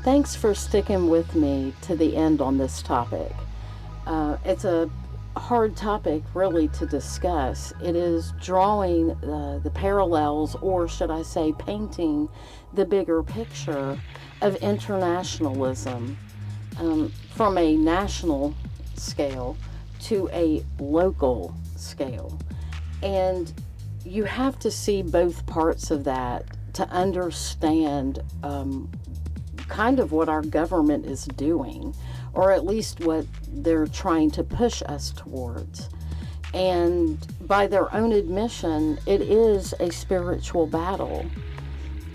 Thanks for sticking with me to the end on this topic. It's a hard topic, really, to discuss. It is drawing the parallels, or should I say, painting the bigger picture of internationalism from a national scale to a local scale. And you have to see both parts of that to understand kind of what our government is doing, or at least what they're trying to push us towards. And by their own admission, it is a spiritual battle.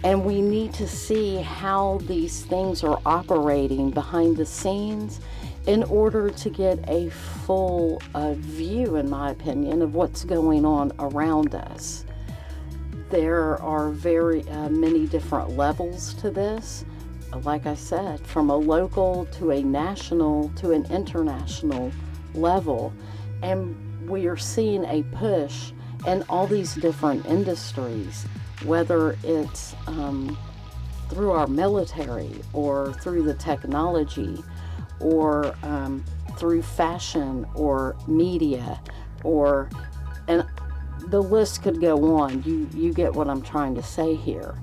And we need to see how these things are operating behind the scenes in order to get a full view, in my opinion, of what's going on around us. There are very many different levels to this. Like I said, from a local to a national to an international level. And we are seeing a push in all these different industries, whether it's through our military or through the technology or through fashion or media, and the list could go on. You get what I'm trying to say here.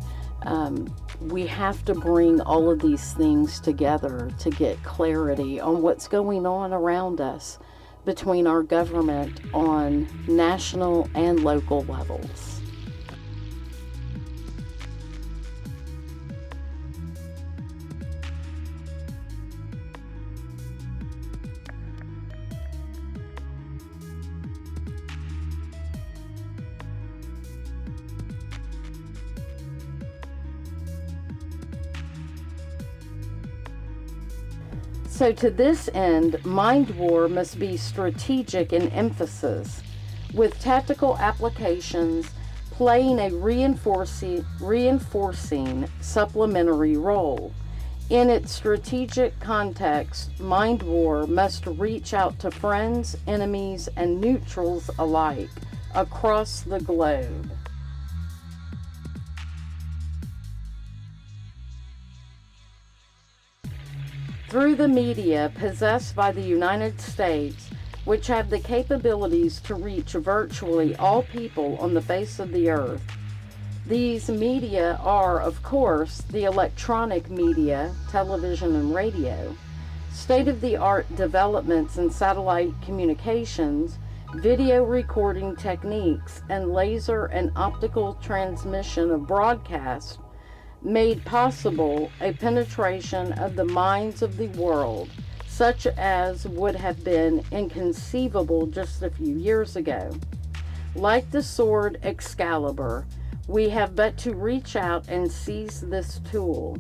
We have to bring all of these things together to get clarity on what's going on around us between our government on national and local levels. So to this end, mind war must be strategic in emphasis, with tactical applications playing a reinforcing supplementary role. In its strategic context, mind war must reach out to friends, enemies, and neutrals alike across the globe. Through the media possessed by the United States, which have the capabilities to reach virtually all people on the face of the earth. These media are, of course, the electronic media, television and radio, state-of-the-art developments in satellite communications, video recording techniques, and laser and optical transmission of broadcast, made possible a penetration of the minds of the world, such as would have been inconceivable just a few years ago. Like the sword Excalibur, we have but to reach out and seize this tool.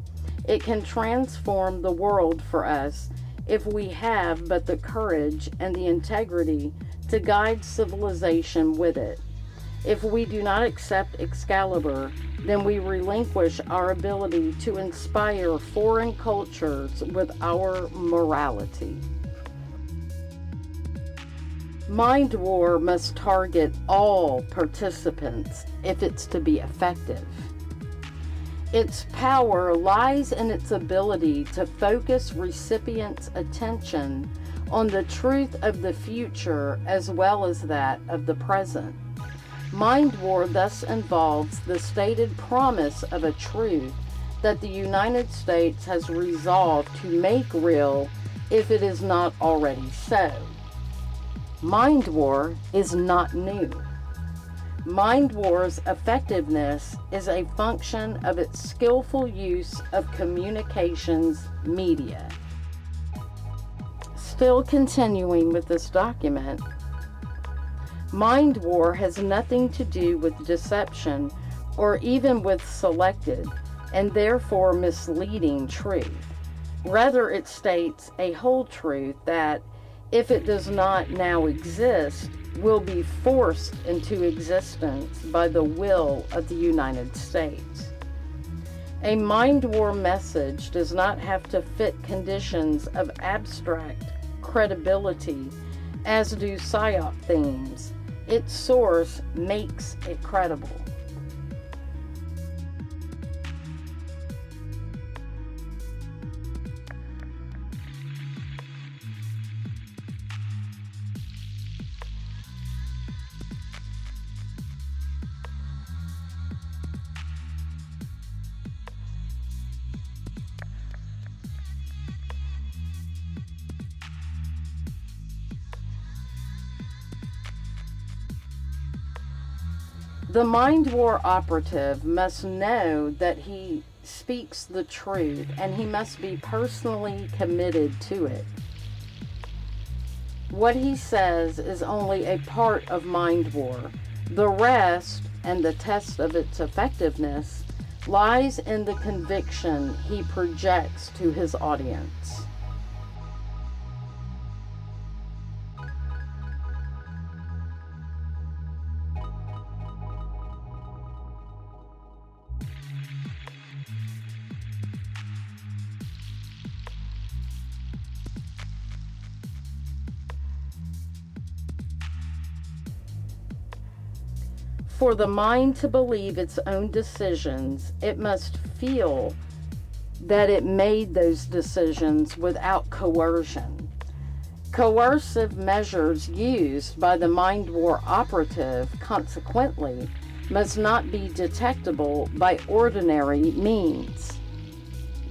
It can transform the world for us if we have but the courage and the integrity to guide civilization with it. If we do not accept Excalibur, then we relinquish our ability to inspire foreign cultures with our morality. Mind war must target all participants if it's to be effective. Its power lies in its ability to focus recipients' attention on the truth of the future as well as that of the present. Mind war thus involves the stated promise of a truth that the United States has resolved to make real if it is not already so. Mind war is not new. Mind war's effectiveness is a function of its skillful use of communications media. Still continuing with this document, mind war has nothing to do with deception or even with selected and therefore misleading truth. Rather, it states a whole truth that, if it does not now exist, will be forced into existence by the will of the United States. A mind war message does not have to fit conditions of abstract credibility as do PSYOP themes. Its source makes it credible. The mind war operative must know that he speaks the truth, and he must be personally committed to it. What he says is only a part of mind war. The rest, and the test of its effectiveness, lies in the conviction he projects to his audience. For the mind to believe its own decisions, it must feel that it made those decisions without coercion. Coercive measures used by the mind war operative, consequently, must not be detectable by ordinary means.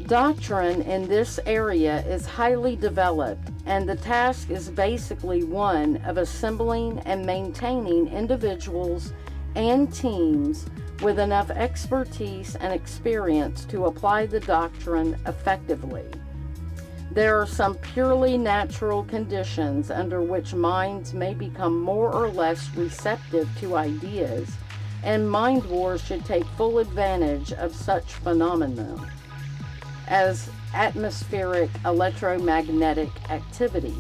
Doctrine in this area is highly developed, and the task is basically one of assembling and maintaining individuals and teams with enough expertise and experience to apply the doctrine effectively. There are some purely natural conditions under which minds may become more or less receptive to ideas, and mind war should take full advantage of such phenomena as atmospheric electromagnetic activity,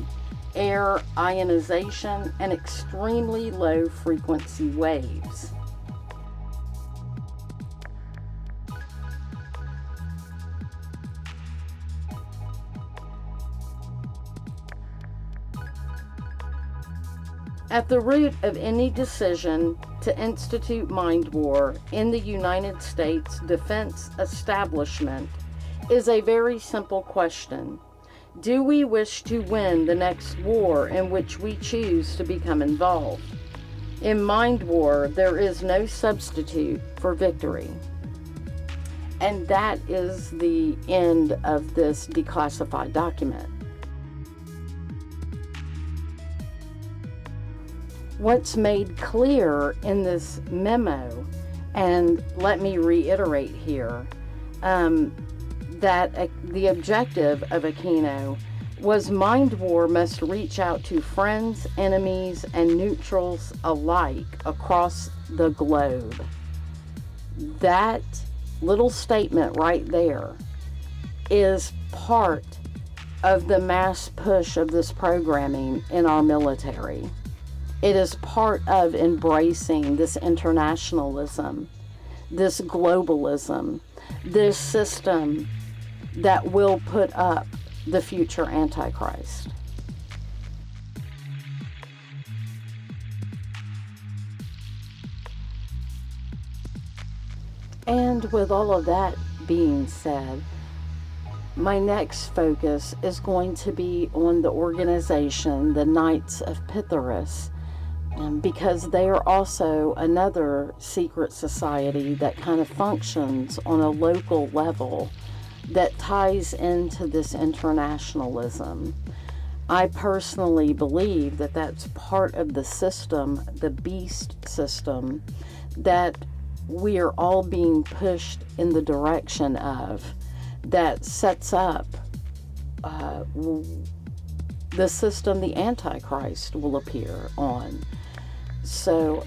air ionization, and extremely low frequency waves. At the root of any decision to institute mind war in the United States defense establishment is a very simple question. Do we wish to win the next war in which we choose to become involved? In mind war, there is no substitute for victory. And that is the end of this declassified document. What's made clear in this memo, and let me reiterate here, that the objective of Aquino was mind war must reach out to friends, enemies, and neutrals alike across the globe. That little statement right there is part of the mass push of this programming in our military. It is part of embracing this internationalism, this globalism, this system that will put up the future Antichrist. And with all of that being said, my next focus is going to be on the organization, the Knights of Pytharis, because they are also another secret society that kind of functions on a local level that ties into this internationalism. I personally believe that that's part of the system, the beast system, that we are all being pushed in the direction of, that sets up the system the Antichrist will appear on. So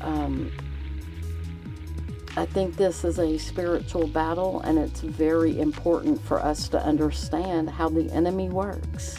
I think this is a spiritual battle, and it's very important for us to understand how the enemy works.